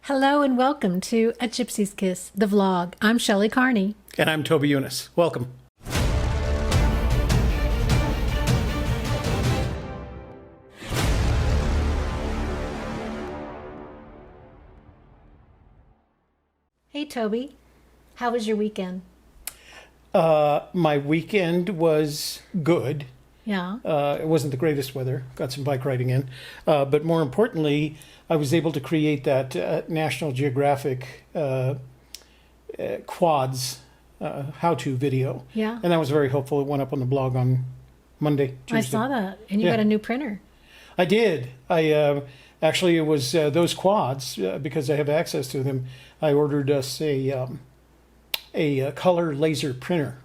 Hello and welcome to A Gypsy's Kiss, the vlog. I'm Shelley Carney. And I'm Toby Eunice. Welcome. Hey Toby, how was your weekend? My weekend was good. Yeah. It wasn't the greatest weather. Got some bike riding in. But more importantly, I was able to create that National Geographic quads how-to video. Yeah. And that was very helpful. It went up on the blog on Monday, Tuesday. I saw that. And you got a new printer. I did. Actually, it was those quads, because I have access to them. I ordered us a color laser printer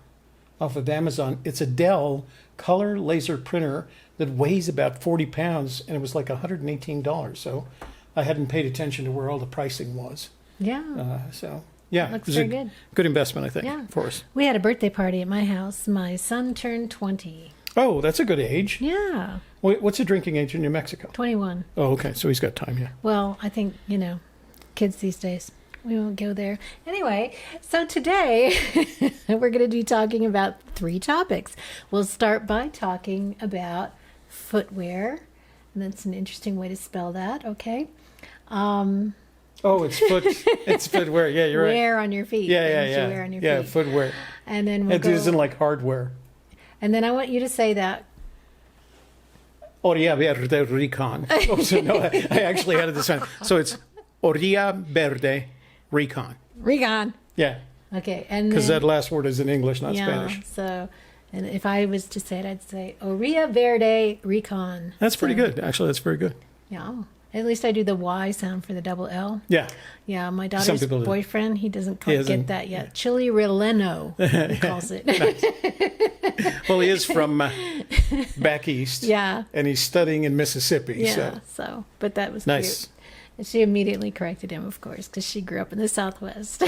off of Amazon. It's a Dell color laser printer that weighs about 40 pounds, and it was like $118. So I hadn't paid attention to where all the pricing was. Yeah. Yeah, Looks it was very a good. Good investment, I think, Yeah. for us. We had a birthday party at my house. My son turned 20. Oh, that's a good age. Yeah. What's the drinking age in New Mexico? 21. Oh, okay. So he's got time, yeah. Well, I think, kids these days. We won't go there. Anyway, so today we're going to be talking about 3 topics. We'll start by talking about footwear. And that's an interesting way to spell that, okay? Oh, it's footwear. Yeah, you're right. Wear on your feet. Yeah. You wear on your Yeah, feet. footwear. And then we'll It isn't like hardware. And then I want you to say that. Orilla Verde, Recon. Oh, so no, I actually added this one. So it's Orilla Verde, Recon. Recon. Yeah. Okay. And because then, that last word is in English, not yeah, Spanish. So, and if I was to say it, I'd say Orilla Verde, Recon. That's pretty good. Actually, that's very good. Yeah. At least I do the Y sound for the double L. Yeah. Yeah, my daughter's people do. boyfriend, he doesn't quite get that yet. Chili Relleno, he calls it. Well, he is from back east. Yeah. And he's studying in Mississippi. Yeah, so but that was nice. cute. And she immediately corrected him, of course, because she grew up in the Southwest.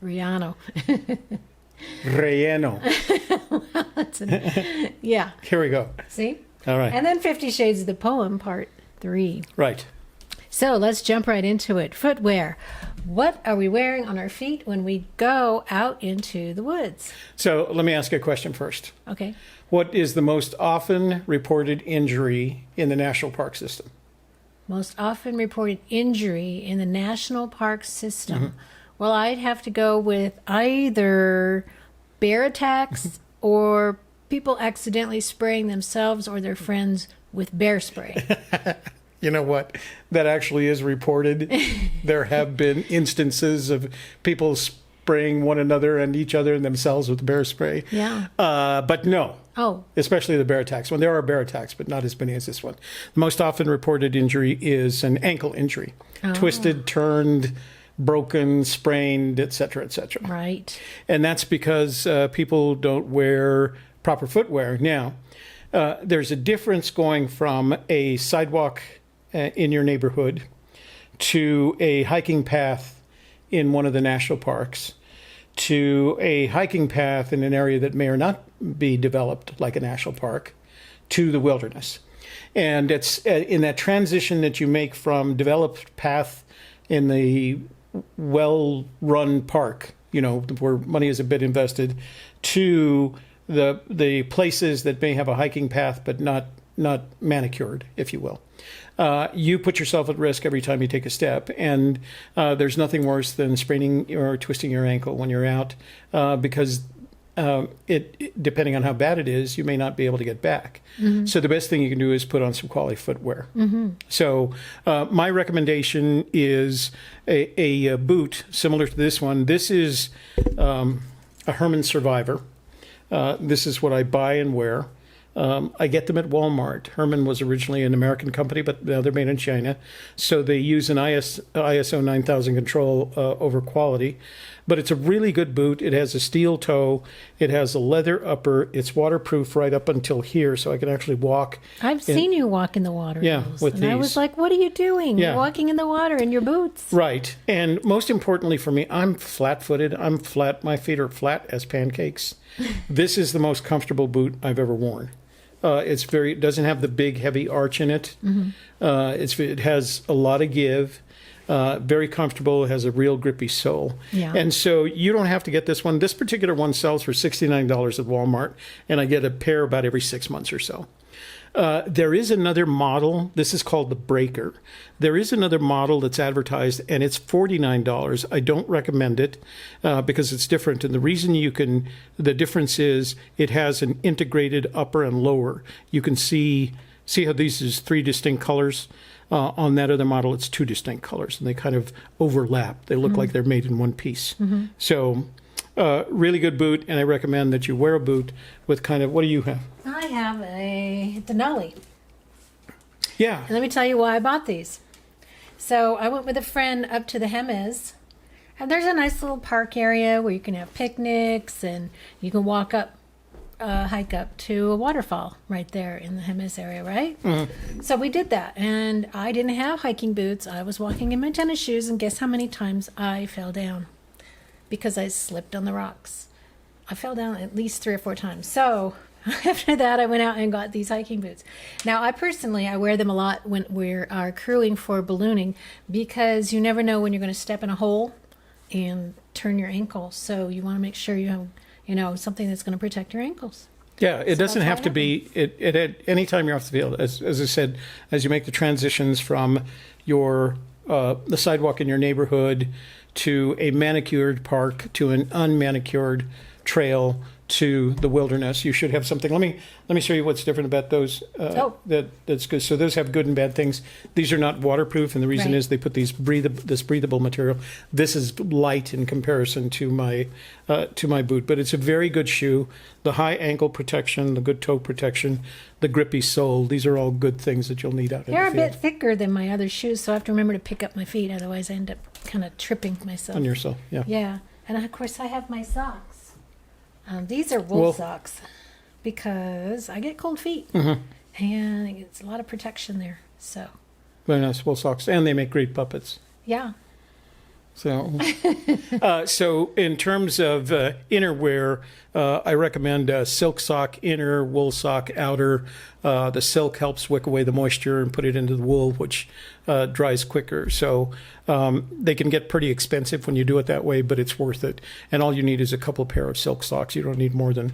Rihanna. Relleno. Yeah. Here we go. See? All right. And then 50 Shades of the Poem, part 3. Right. So let's jump right into it. Footwear. What are we wearing on our feet when we go out into the woods? So let me ask you a question first. Okay. What is the most often reported injury in the national park system? Most often reported injury in the national park system. Mm-hmm. Well, I'd have to go with either bear attacks or people accidentally spraying themselves or their friends with bear spray. You know what? That actually is reported. There have been instances of people spraying one another and each other and themselves with bear spray. Yeah. But no. Oh. Especially the bear attacks. Well, there are bear attacks, but not as many as this one. The most often reported injury is an ankle injury. Oh. Twisted, turned, broken, sprained, et cetera, et cetera. Right. And that's because people don't wear proper footwear. Now, there's a difference going from a sidewalk in your neighborhood to a hiking path in one of the national parks to a hiking path in an area that may or not be developed like a national park to the wilderness. And it's in that transition that you make from developed path in the well-run park, where money is a bit invested, to the places that may have a hiking path but not manicured, if you will. You put yourself at risk every time you take a step, and there's nothing worse than spraining or twisting your ankle when you're out, because depending on how bad it is, you may not be able to get back. Mm-hmm. So the best thing you can do is put on some quality footwear. Mm-hmm. So my recommendation is a boot similar to this one. This is a Herman Survivor. This is what I buy and wear. I get them at Walmart. Herman was originally an American company, but now they're made in China. So they use an ISO 9000 control over quality. But it's a really good boot. It has a steel toe. It has a leather upper. It's waterproof right up until here, so I can actually walk. I've seen you walk in the water. Yeah, with and these. I was like, what are you doing? Yeah. You're walking in the water in your boots. Right. And most importantly for me, I'm flat-footed. I'm flat. My feet are flat as pancakes. This is the most comfortable boot I've ever worn. It doesn't have the big heavy arch in it. Mm-hmm. It has a lot of give. very comfortable, has a real grippy sole. Yeah. And so you don't have to get this one. This particular one sells for $69 at Walmart, and I get a pair about every 6 months or so. There is another model. This is called the Breaker. There is another model that's advertised, and it's $49. I don't recommend it because it's different. And the reason the difference is it has an integrated upper and lower. You can see how these is 3 distinct colors. On that other model, it's 2 distinct colors, and they kind of overlap. They look like they're made in one piece. So really good boot, and I recommend that you wear a boot with kind of, what do you have? I have a Denali. Yeah. And let me tell you why I bought these. So I went with a friend up to the Hemes, and there's a nice little park area where you can have picnics, and you can hike up to a waterfall right there in the Hemes area, right? So we did that, and I didn't have hiking boots. I was walking in my tennis shoes, and guess how many times I fell down? Because I slipped on the rocks. I fell down at least 3 or 4 times. So after that, I went out and got these hiking boots. Now, I wear them a lot when we are crewing for ballooning, because you never know when you're going to step in a hole and turn your ankle. So you want to make sure you have, something that's going to protect your ankles. Yeah, it doesn't that's have why to I be, it at any time you're off the field. As I said, as you make the transitions from the sidewalk in your neighborhood to a manicured park to an unmanicured trail to the wilderness, you should have something. Let me show you what's different about those. That's good. So those have good and bad things. These are not waterproof, and the reason Right. is they put this breathable material. This is light in comparison to my boot, but it's a very good shoe. The high ankle protection, the good toe protection, the grippy sole. These are all good things that you'll need out in They're the a field. bit thicker than my other shoes, so I have to remember to pick up my feet. Otherwise, I end up kind of tripping myself. On your sole, yeah. Yeah, and of course, I have my socks. These are wool socks because I get cold feet, and it's a lot of protection there. So, Very nice wool socks, and they make great puppets. yeah. So, so in terms of inner wear, I recommend silk sock inner, wool sock outer. The silk helps wick away the moisture and put it into the wool, which dries quicker. So they can get pretty expensive when you do it that way, but it's worth it. And all you need is a couple pair of silk socks. You don't need more than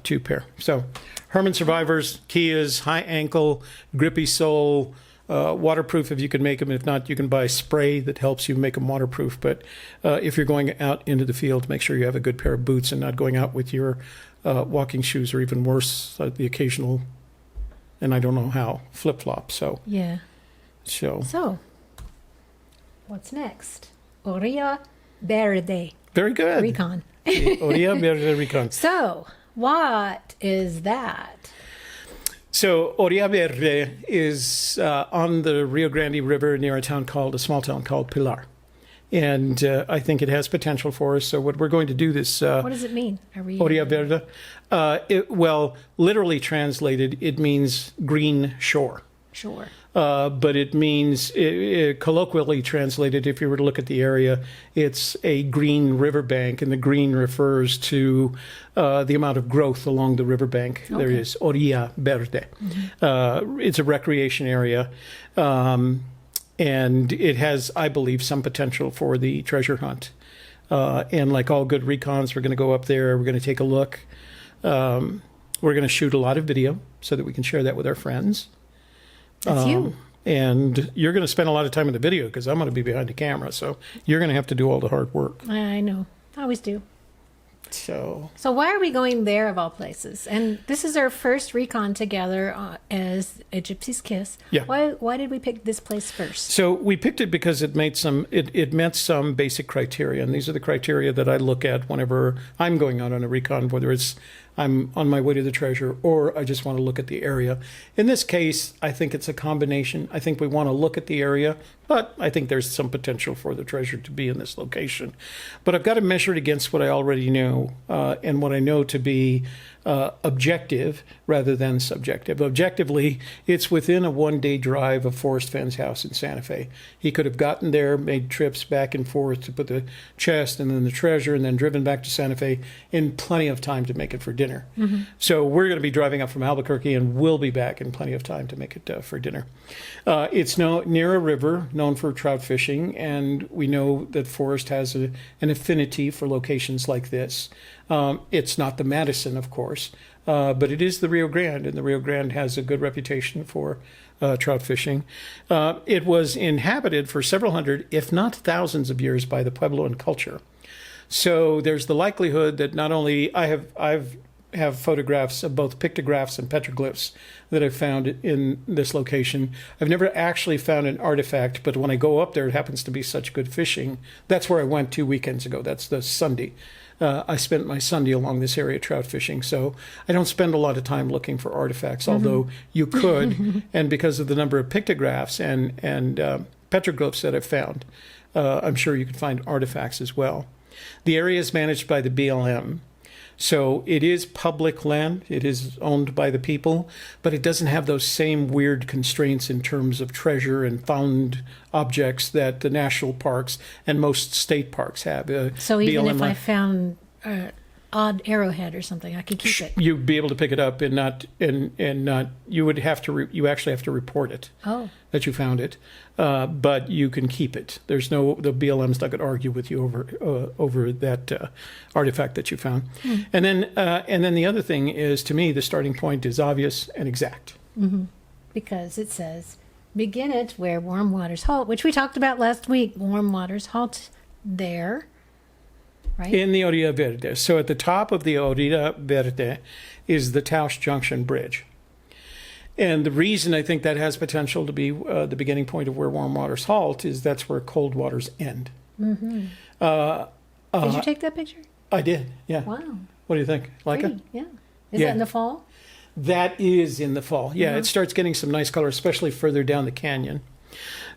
2 pair. So Herman Survivors, key is high ankle, grippy sole, waterproof if you can make them. If not, you can buy spray that helps you make them waterproof. But if you're going out into the field, make sure you have a good pair of boots and not going out with your walking shoes, or even worse, the occasional, and I don't know how, flip-flop. So, Yeah. so So, what's next? Orilla Verde. very good. Recon. Orilla Verde Recon. So, what is that? So Orilla Verde is on the Rio Grande River near a small town called Pilar. And I think it has potential for us. So what we're going to do this... What does it mean? Orilla Verde? Literally translated, it means green shore. Sure. But it means, colloquially translated, if you were to look at the area, it's a green riverbank, and the green refers to the amount of growth along the riverbank. Okay. There is Orilla Verde. It's a recreation area, and it has, I believe, some potential for the treasure hunt. And like all good recons, we're going to go up there, we're going to take a look. We're going to shoot a lot of video so that we can share that with our friends. That's you. And you're going to spend a lot of time in the video because I'm going to be behind the camera. So you're going to have to do all the hard work. I know. I always do. So why are we going there of all places? And this is our first recon together as a Gypsy's Kiss. Yeah. Why did we pick this place first? So we picked it because it met some basic criteria. And these are the criteria that I look at whenever I'm going out on a recon, whether it's I'm on my way to the treasure or I just want to look at the area. In this case, I think it's a combination. I think we want to look at the area, but I think there's some potential for the treasure to be in this location. But I've got to measure it against what I already know and what I know to be objective rather than subjective. Objectively, it's within a one-day drive of Forrest Fenn's house in Santa Fe. He could have gotten there, made trips back and forth to put the chest and then the treasure, and then driven back to Santa Fe in plenty of time to make it for dinner. So we're going to be driving up from Albuquerque, and we'll be back in plenty of time to make it for dinner. It's near a river known for trout fishing, and we know that Forrest has an affinity for locations like this. It's not the Madison, of course, but it is the Rio Grande, and the Rio Grande has a good reputation for trout fishing. It was inhabited for several hundred, if not thousands of years by the Puebloan culture. So there's the likelihood that not only I have photographs of both pictographs and petroglyphs that I've found in this location. I've never actually found an artifact, but when I go up there, it happens to be such good fishing. That's where I went 2 weekends ago. That's the Sunday. I spent my Sunday along this area trout fishing, so I don't spend a lot of time looking for artifacts, although you could. And because of the number of pictographs and petroglyphs that I've found, I'm sure you could find artifacts as well. The area is managed by the BLM. So it is public land. It is owned by the people, but it doesn't have those same weird constraints in terms of treasure and found objects that the national parks and most state parks have. So even if I found odd arrowhead or something, I could keep it. You'd be able to pick it up and not you would have to you actually have to report it. Oh. That you found it, but you can keep it. The BLM's not going to argue with you over that artifact that you found. And then the other thing is, to me, the starting point is obvious and exact. Because it says, begin it where warm waters halt, which we talked about last week. Warm waters halt there, right? In the Orilla Verde. So at the top of the Orilla Verde is the Taos Junction Bridge. And the reason I think that has potential to be the beginning point of where warm waters halt is that's where cold waters end. Did you take that picture? I did, yeah. Wow. What do you think? Like it? Yeah. Is that in the fall? That is in the fall. Yeah, it starts getting some nice color, especially further down the canyon.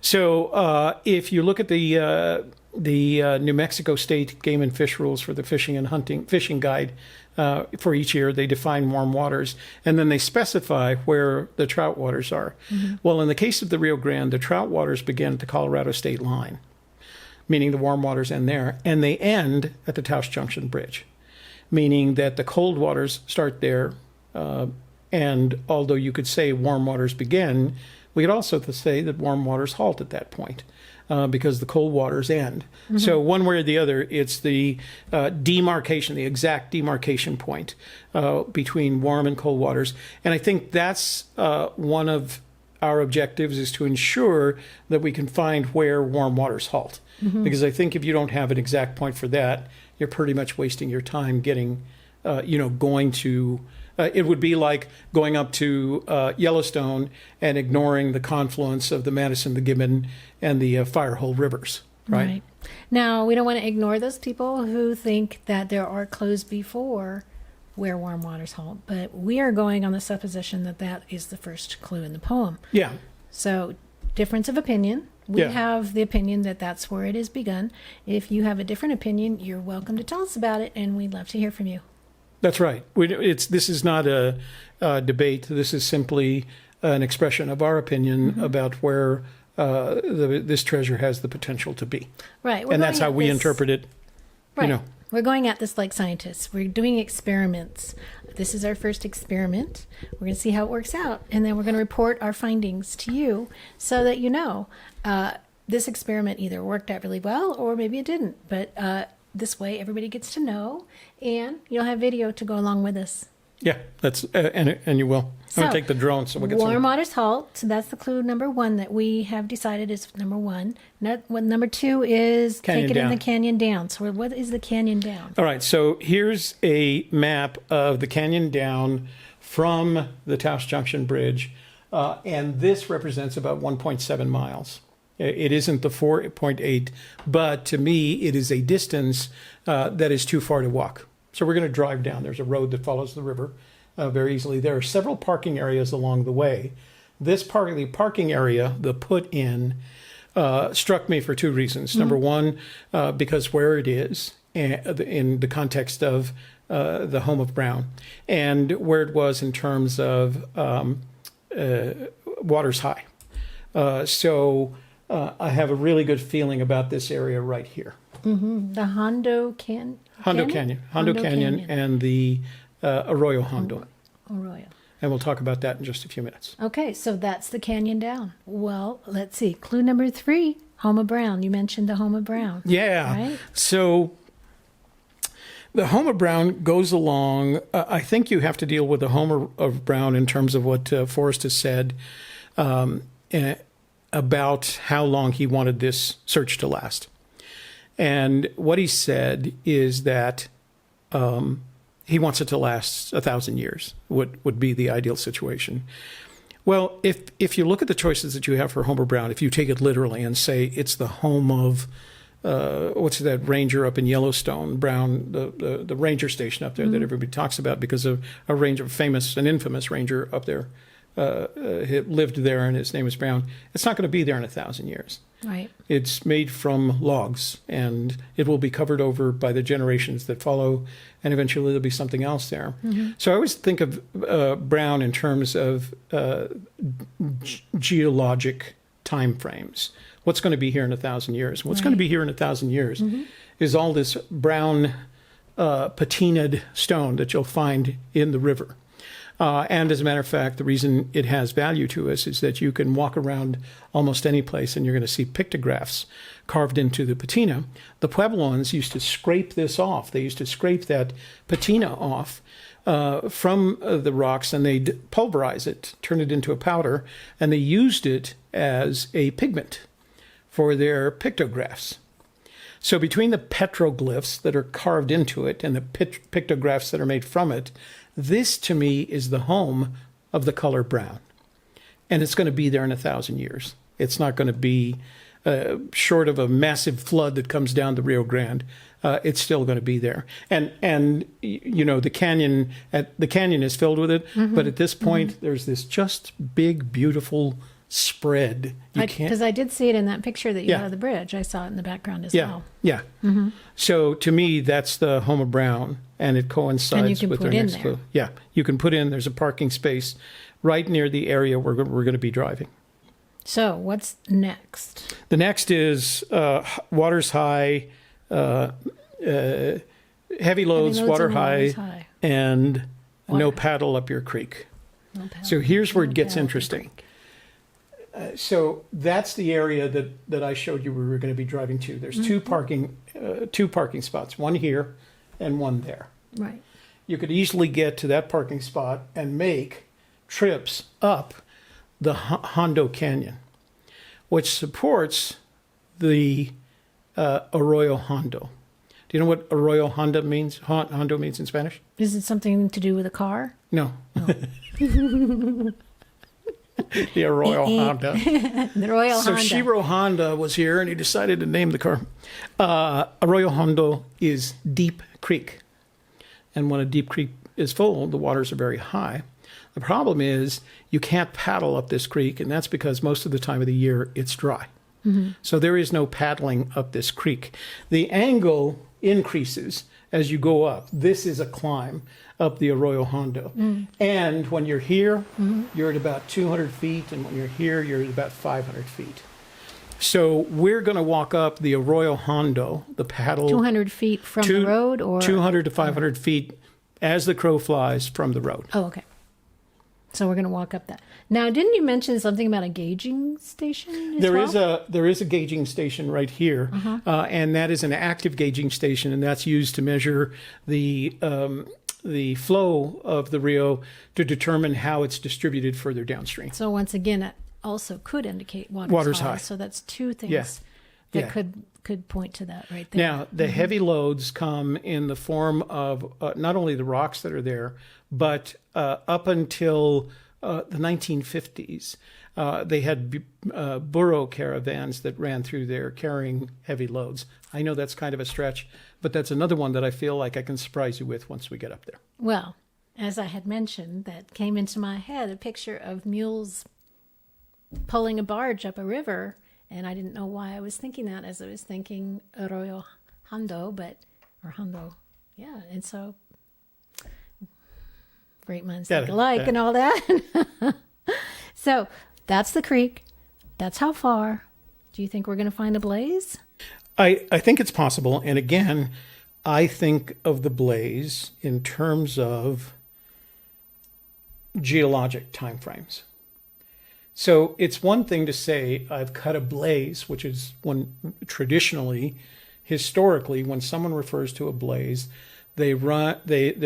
So if you look at the New Mexico State Game and Fish rules for the fishing guide for each year, they define warm waters, and then they specify where the trout waters are. Well, in the case of the Rio Grande, the trout waters begin at the Colorado state line, meaning the warm waters end there, and they end at the Taos Junction Bridge, meaning that the cold waters start there, and although you could say warm waters begin, we could also say that warm waters halt at that point. Because the cold waters end. So one way or the other, it's the demarcation, the exact demarcation point between warm and cold waters. And I think that's one of our objectives, is to ensure that we can find where warm waters halt. Because I think if you don't have an exact point for that, you're pretty much wasting your time getting, going to... it would be like going up to Yellowstone and ignoring the confluence of the Madison, the Gibbon, and the Firehole rivers, right? Now, we don't want to ignore those people who think that there are clues before where warm waters halt, but we are going on the supposition that that is the first clue in the poem. Yeah. So, difference of opinion. We have the opinion that that's where it has begun. If you have a different opinion, you're welcome to tell us about it, and we'd love to hear from you. That's right. This is not a debate. This is simply an expression of our opinion about where this treasure has the potential to be. Right. And that's how we interpret it. Right. We're going at this like scientists. We're doing experiments. This is our first experiment. We're going to see how it works out. And then we're going to report our findings to you so that you know this experiment either worked out really well or maybe it didn't. But this way, everybody gets to know, and you'll have video to go along with us. Yeah, that's and you will. I'm gonna take the drone, so we'll get warm waters halt. So that's the clue number one that we have decided is number one. Number two is canyon take it down. in the canyon down. So what is the canyon down? All right, so here's a map of the canyon down from the Taos Junction Bridge, and this represents about 1.7 miles. It isn't the 4.8, but to me, it is a distance that is too far to walk. So we're going to drive down. There's a road that follows the river very easily. There are several parking areas along the way. This part of the parking area, the put in, struck me for two reasons. Number one, because where it is, in the context of the home of Brown, and where it was in terms of waters high. So I have a really good feeling about this area right here. Mm-hmm. The Hondo Canyon? Hondo Canyon, and the Arroyo Hondo. Arroyo. And we'll talk about that in just a few minutes. Okay, so that's the canyon down. Well, let's see. Clue number 3, home of Brown. You mentioned the home of Brown. Yeah. Right? So the home of Brown goes along. I think you have to deal with the home of Brown in terms of what Forrest has said about how long he wanted this search to last. And what he said is that he wants it to last 1,000 years, would be the ideal situation. Well, if you look at the choices that you have for Homer Brown, if you take it literally and say it's the home of, what's that ranger up in Yellowstone, Brown, the ranger station up there that everybody talks about because of a ranger, famous and infamous ranger up there, he lived there and his name is Brown. It's not going to be there in 1,000 years. Right. It's made from logs, and it will be covered over by the generations that follow, and eventually there'll be something else there. Mm-hmm. So I always think of Brown in terms of geologic time frames. What's going to be here in 1,000 years? What's going to be here in 1,000 years is all this brown patinaed stone that you'll find in the river. And as a matter of fact, the reason it has value to us is that you can walk around almost any place and you're going to see pictographs carved into the patina. The Puebloans used to scrape this off. They used to scrape that patina off from the rocks, and they'd pulverize it, turn it into a powder, and they used it as a pigment for their pictographs. So between the petroglyphs that are carved into it and the pictographs that are made from it, this, to me, is the home of the color brown. And it's going to be there in 1,000 years. It's not going to be short of a massive flood that comes down the Rio Grande. It's still going to be there. And you know, the canyon is filled with it. But at this point, there's this just big, beautiful spread. Because I did see it in that picture that you had of the bridge. I saw it in the background as well. Yeah. So to me, that's the home of Brown, and it coincides with their next clue. Yeah, you can put in. There's a parking space right near the area we're going to be driving. So what's next? The next is waters high, heavy loads, water high, and no paddle up your creek. So here's where it gets interesting. So that's the area that I showed you we were going to be driving to. There's two parking spots, one here and one there. Right. You could easily get to that parking spot and make trips up the Hondo Canyon, which supports the Arroyo Hondo. Do you know what Arroyo Hondo means? Hondo means in Spanish? Is it something to do with a car? No. The Arroyo Honda. The Royal so Honda. Shiro Honda was here, and he decided to name the car. Arroyo Hondo is deep creek. And when a deep creek is full, the waters are very high. The problem is you can't paddle up this creek, and that's because most of the time of the year it's dry. So there is no paddling up this creek. The angle increases as you go up. This is a climb up the Arroyo Hondo. And when you're here, you're at about 200 feet, and when you're here, you're at about 500 feet. So we're going to walk up the Arroyo Hondo, the paddle. 200 feet from the road? Or 200 to 500 feet as the crow flies from the road. Oh, okay. So we're going to walk up that. Now, didn't you mention something about a gauging station as well? There is a gauging station right here, and that is an active gauging station, and that's used to measure the flow of the Rio to determine how it's distributed further downstream. So once again, it also could indicate water's high. So that's two things that could point to that right there. Now, the heavy loads come in the form of not only the rocks that are there, but up until the 1950s, they had burro caravans that ran through there carrying heavy loads. I know that's kind of a stretch, but that's another one that I feel like I can surprise you with once we get up there. Well, as I had mentioned, that came into my head, a picture of mules pulling a barge up a river, and I didn't know why I was thinking that as I was thinking Arroyo Hondo, or Hondo, yeah, and so great minds think alike and all that. So that's the creek. That's how far. Do you think we're going to find a blaze? I think it's possible. And again, I think of the blaze in terms of geologic timeframes. So it's one thing to say I've cut a blaze, which is when traditionally, historically, when someone refers to a blaze, they're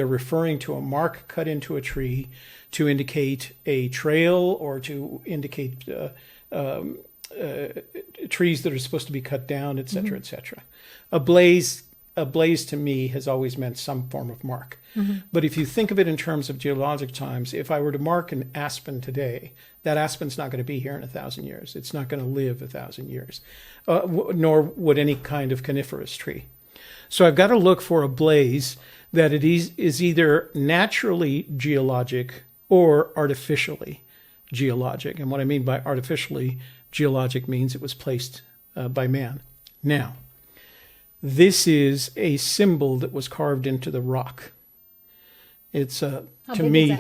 referring to a mark cut into a tree to indicate a trail or to indicate trees that are supposed to be cut down, et cetera, et cetera. A blaze to me has always meant some form of mark. But if you think of it in terms of geologic times, if I were to mark an aspen today, that aspen's not going to be here in 1,000 years. It's not going to live 1,000 years, nor would any kind of coniferous tree. So I've got to look for a blaze that it is either naturally geologic or artificially geologic. And what I mean by artificially geologic means it was placed by man. Now, this is a symbol that was carved into the rock. It's to me, is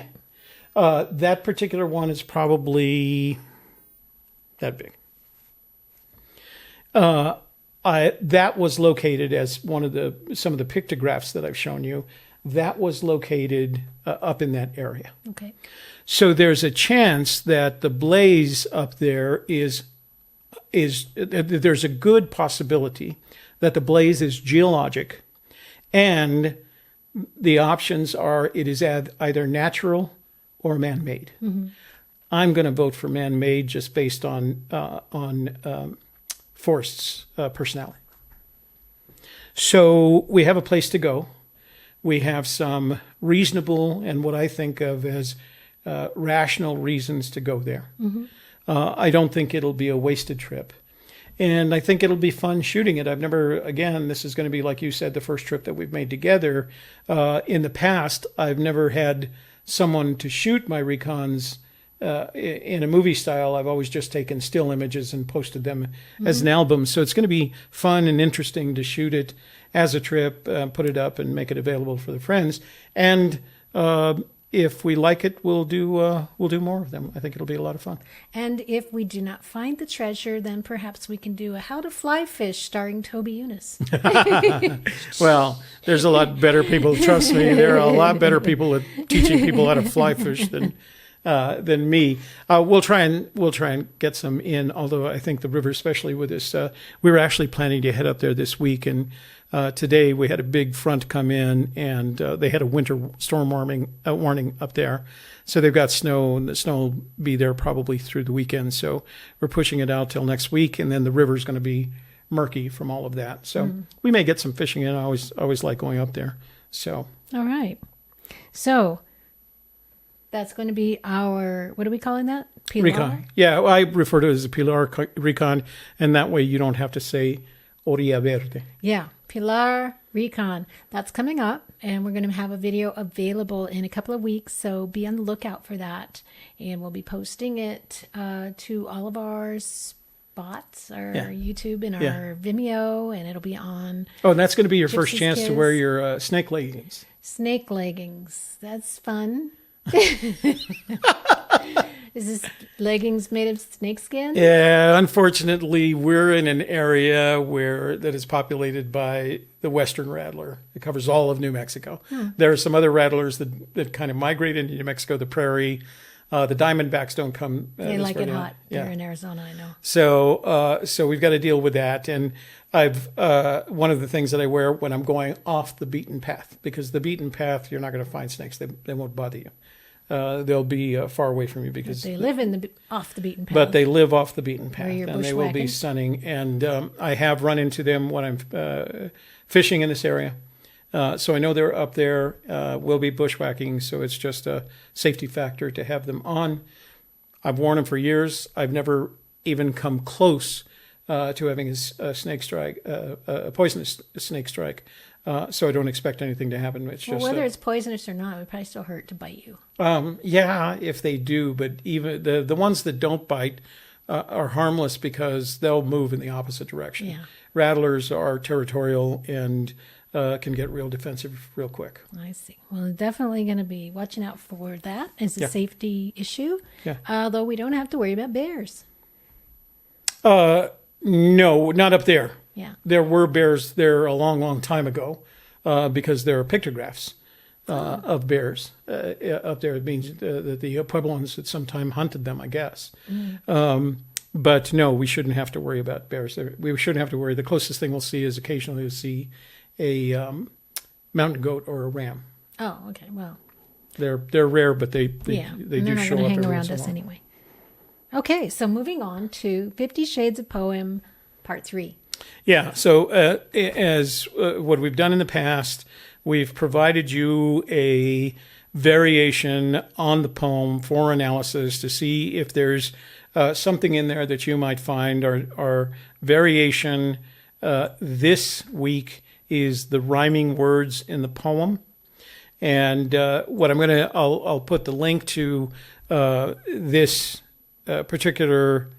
that? That particular one is probably that big. That was located as some of the pictographs that I've shown you. That was located up in that area. Okay. So there's a chance that the blaze up there there's a good possibility that the blaze is geologic, and the options are it is either natural or man-made. I'm going to vote for man-made just based on Forrest's personality. So we have a place to go. We have some reasonable and what I think of as rational reasons to go there. I don't think it'll be a wasted trip. And I think it'll be fun shooting it. This is going to be, like you said, the first trip that we've made together. In the past, I've never had someone to shoot my Recons in a movie style. I've always just taken still images and posted them as an album. So it's going to be fun and interesting to shoot it as a trip, put it up and make it available for the friends. And if we like it, we'll do more of them. I think it'll be a lot of fun. And if we do not find the treasure, then perhaps we can do a How to Fly Fish starring Toby Eunice. Well, there's a lot better people. Trust me, there are a lot better people at teaching people how to fly fish than me. We'll try and get some in. Although I think the river, especially with this, we were actually planning to head up there this week, and today we had a big front come in, and they had a winter storm warning up there. So they've got snow, and the snow will be there probably through the weekend. So we're pushing it out till next week, and then the river's going to be murky from all of that. So we may get some fishing in. I always like going up there. So all right. So that's going to be our, what are we calling that? Pilar? Recon. Yeah, I refer to it as a Pilar Recon, and that way you don't have to say Orilla Verde. Yeah, Pilar Recon. That's coming up, and we're going to have a video available in a couple of weeks, so be on the lookout for that. And we'll be posting it to all of our spots, our YouTube and our Vimeo, and it'll be on. Oh, and that's going to be your Gypsy first chance Kiss. to wear your snake leggings. Snake leggings. That's fun. Is this leggings made of snakeskin? Yeah, unfortunately, we're in an area that is populated by the western rattler. It covers all of New Mexico. There are some other rattlers that kind of migrate into New Mexico, the prairie. The diamondbacks don't come. They like it hot. Yeah. They're in Arizona, I know. So we've got to deal with that. And I've one of the things that I wear when I'm going off the beaten path, because the beaten path, you're not going to find snakes. They won't bother you. They'll be far away from you because they live off the beaten path. But they live off the beaten path, you're and they will be bushwhacking. stunning. And I have run into them when I'm fishing in this area, so I know they're up there. We'll be bushwhacking, so it's just a safety factor to have them on. I've worn them for years. I've never even come close to having a snake strike, a poisonous snake strike. So I don't expect anything to happen. It's Well, just whether it's poisonous or not, it would probably still hurt to bite you. yeah, if they do, but even the ones that don't bite are harmless because they'll move in the opposite direction. Yeah. Rattlers are territorial, and can get real defensive real quick. I see. Well, definitely going to be watching out for that as a Yeah. safety issue. Yeah. Although we don't have to worry about bears. No, not up there. Yeah. There were bears there a long, long time ago because there are pictographs of bears up there. It means that the Puebloans at some time hunted them, I guess. But no, we shouldn't have to worry about bears. We shouldn't have to worry. The closest thing we'll see is occasionally we'll see a mountain goat or a ram. Oh, okay. Well, They're rare, but they and do they're not show going up to hang every around once in a us while. anyway. Okay, so moving on to 50 Shades of Poem, Part 3. Yeah. So as what we've done in the past, we've provided you a variation on the poem for analysis to see if there's something in there that you might find. Our variation this week is the rhyming words in the poem. And what I'll put the link to this particular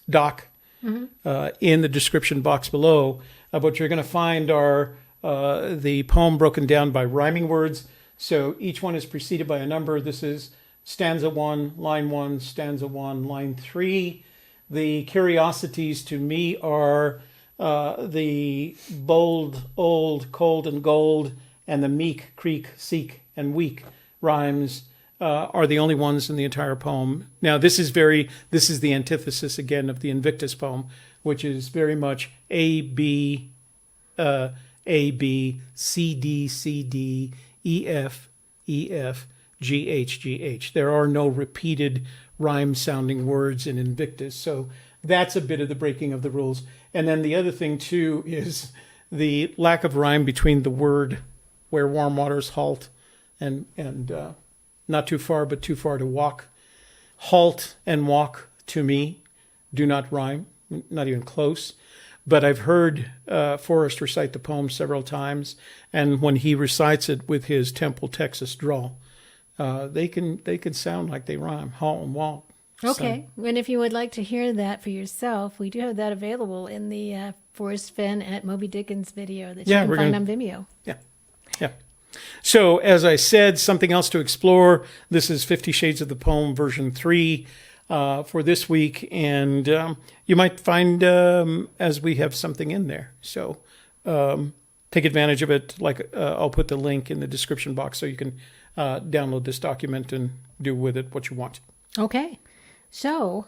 doc in the description box below. What you're going to find are the poem broken down by rhyming words. So each one is preceded by a number. This is stanza 1, stanza 1, line 3. The curiosities to me are the bold, old, cold, and gold, and the meek, creek, seek, and weak rhymes are the only ones in the entire poem. Now, this is the antithesis again of the Invictus poem, which is very much A, B, C, D, C, D, E, F, G, H, G, H. There are no repeated rhyme-sounding words in Invictus, so that's a bit of the breaking of the rules. And then the other thing, too, is the lack of rhyme between the word where warm waters halt and not too far, but too far to walk. Halt and walk, to me, do not rhyme, not even close. But I've heard Forrest recite the poem several times, and when he recites it with his Temple, Texas drawl, they can sound like they rhyme, halt and walk. Okay, and if you would like to hear that for yourself, we do have that available in the Forrest Fenn at Moby Dickens video that you can find on Vimeo. Yeah. So, as I said, something else to explore. This is 50 Shades of the Poem, version 3 for this week. And you might find as we have something in there. So, take advantage of it. Like I'll put the link in the description box so you can download this document and do with it what you want. Okay, so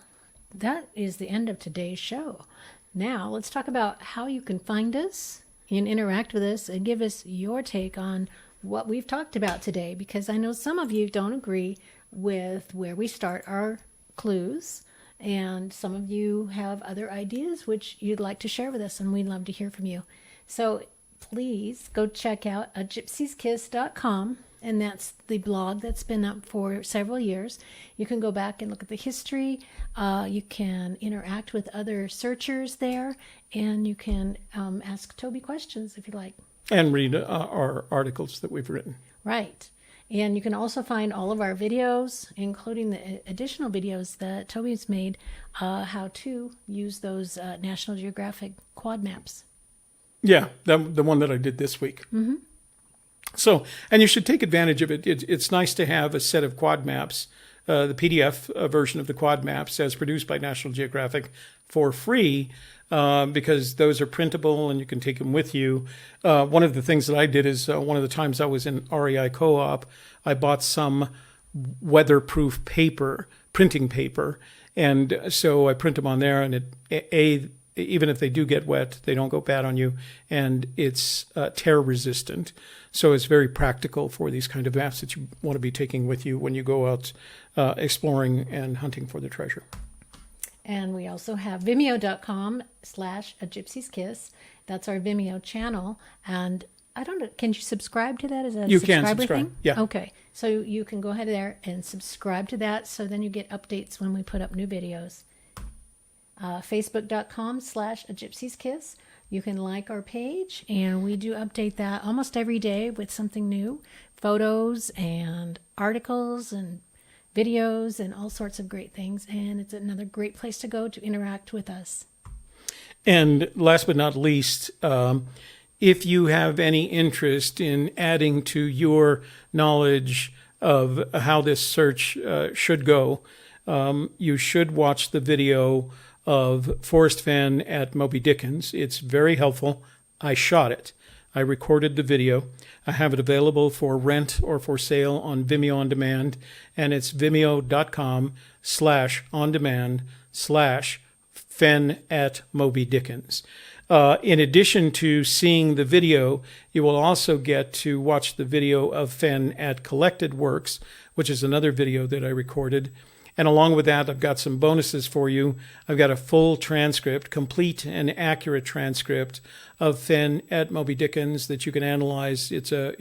that is the end of today's show. Now, let's talk about how you can find us and interact with us and give us your take on what we've talked about today, because I know some of you don't agree with where we start our clues, and some of you have other ideas which you'd like to share with us, and we'd love to hear from you. So please go check out gypsieskiss.com, and that's the blog that's been up for several years. You can go back and look at the history. You can interact with other searchers there, and you can ask Toby questions if you like. And read our articles that we've written. Right. And you can also find all of our videos, including the additional videos that Toby's made, how to use those National Geographic quad maps. Yeah, the one that I did this week. Mm-hmm. So, and you should take advantage of it. It's nice to have a set of quad maps, the PDF version of the quad maps as produced by National Geographic for free, because those are printable and you can take them with you. One of the things that I did is one of the times I was in REI Co-op, I bought some weatherproof paper, printing paper, and so I print them on there, and even if they do get wet, they don't go bad on you, and it's tear resistant. So it's very practical for these kind of maps that you want to be taking with you when you go out exploring and hunting for the treasure. And we also have vimeo.com/agypsieskiss. That's our Vimeo channel. And I don't know, can you subscribe to that as a subscriber thing? Yeah. Okay. So you can go ahead there and subscribe to that, so then you get updates when we put up new videos. Facebook.com/agypsieskiss. You can like our page, and we do update that almost every day with something new, photos and articles and videos and all sorts of great things. And it's another great place to go to interact with us. And last but not least, if you have any interest in adding to your knowledge of how this search should go, you should watch the video of Forrest Fenn at Moby Dickens. It's very helpful. I shot it. I recorded the video. I have it available for rent or for sale on Vimeo On Demand, and it's vimeo.com/on-demand/Fenn at Moby Dickens. In addition to seeing the video, you will also get to watch the video of Fenn at Collected Works, which is another video that I recorded. And along with that, I've got some bonuses for you. I've got a full transcript, complete and accurate transcript of Fenn at Moby Dickens that you can analyze. It's a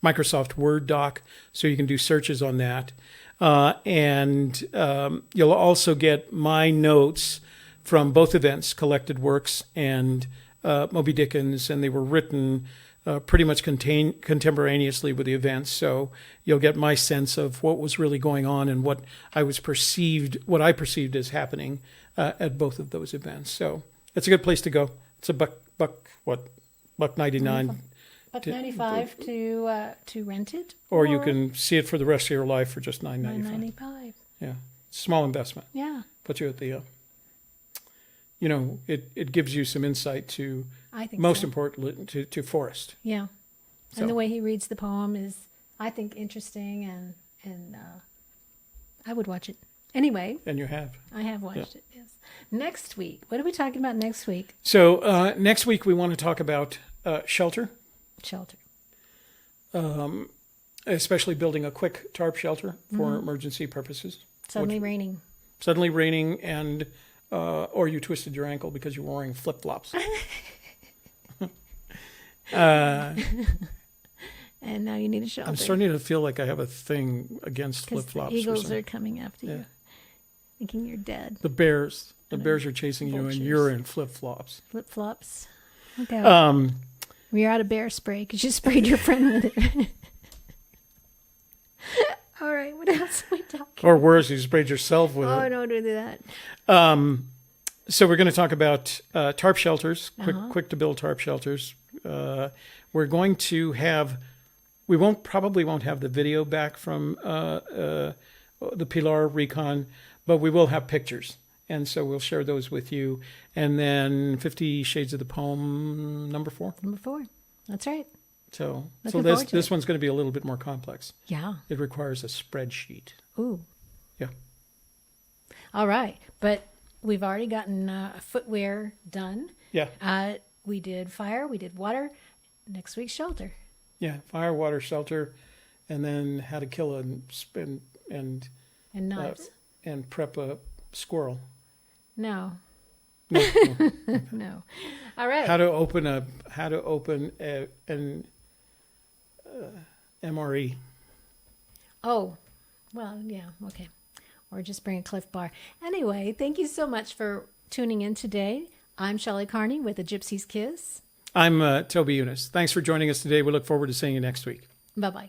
Microsoft Word doc, so you can do searches on that. And you'll also get my notes from both events, Collected Works and Moby Dickens, and they were written pretty much contemporaneously with the events. So you'll get my sense of what was really going on and what I perceived as happening at both of those events. So it's a good place to go. It's a buck $99. $1.95 to rent it, or you can see it for the rest of your life for just $9.95. Yeah, it's a small investment. Yeah, Puts you at the, it gives you some insight to, I think most so. importantly, to Forrest. Yeah, So- and the way he reads the poem is, I think, interesting, and I would watch it anyway. And you have. I have watched it. Yes. Next week, what are we talking about next week? So next week we want to talk about shelter, Shelter. especially building a quick tarp shelter for emergency purposes. Suddenly raining. Suddenly raining, and or you twisted your ankle because you were wearing flip-flops. And now you need a shelter. I'm starting to feel like I have a thing against because flip-flops. the or eagles something. are coming after you, thinking you're dead. The bears are chasing you, and Vultures. you're in flip-flops. Flip flops. Look out! We're out of bear spray because you sprayed your friend with it. All right, what else are we talking? Or worse, you sprayed yourself with Oh, it. don't do that. So we're going to talk about tarp shelters, quick to build tarp shelters. We're going to have, probably won't have the video back from the Pilar Recon, but we will have pictures. And so we'll share those with you. And then 50 Shades of the Poem, number 4. Number 4. That's right. So Looking forward to this it. one's going to be a little bit more complex. Yeah. It requires a spreadsheet. Ooh. Yeah. All right, but we've already gotten footwear done. Yeah. We did fire. We did water. Next week's shelter. Yeah. Fire, water, shelter, and then how to kill and And knives. and prep a squirrel. No. No, no. No. All right. How to open an MRE. Oh, well, yeah, okay. Or just bring a Cliff Bar. Anyway, thank you so much for tuning in today. I'm Shelley Carney with a Gypsy's Kiss. I'm Toby Eunice. Thanks for joining us today. We look forward to seeing you next week. Bye-bye.